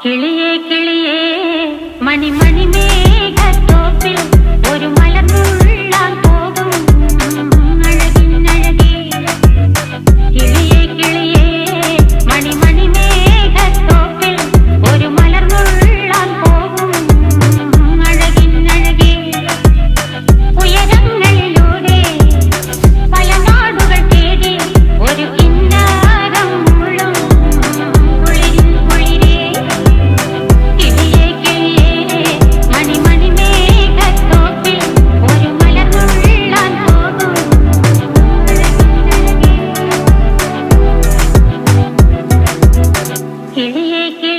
കിളിയേ കിളിയേ മണിമണി മേഘത്തോപ്പിൽ ഒരു മലർന്നുള്ളാൻ പോകും അഴകിനഴകേ. കിളിയേ കിളിയേ മണിമണി മേഘത്തോപ്പിൽ ഒരു മലർന്നുള്ളാൻ പോകും അഴകിനഴകേ. ഉയരങ്ങളിലൂടെ പല നാടുകൾ തേടി ഒരു കിന്നാരം മുള്ളും കുളിരിൻ കുളിരേ. കിളിയേ കിളിയേ മണിമണി മേഘത്തോപ്പിൽ ഒരു മലർന്നുള്ളാൻ പോകും അഴകിനഴകേ. കിളിയേ കിളിയേ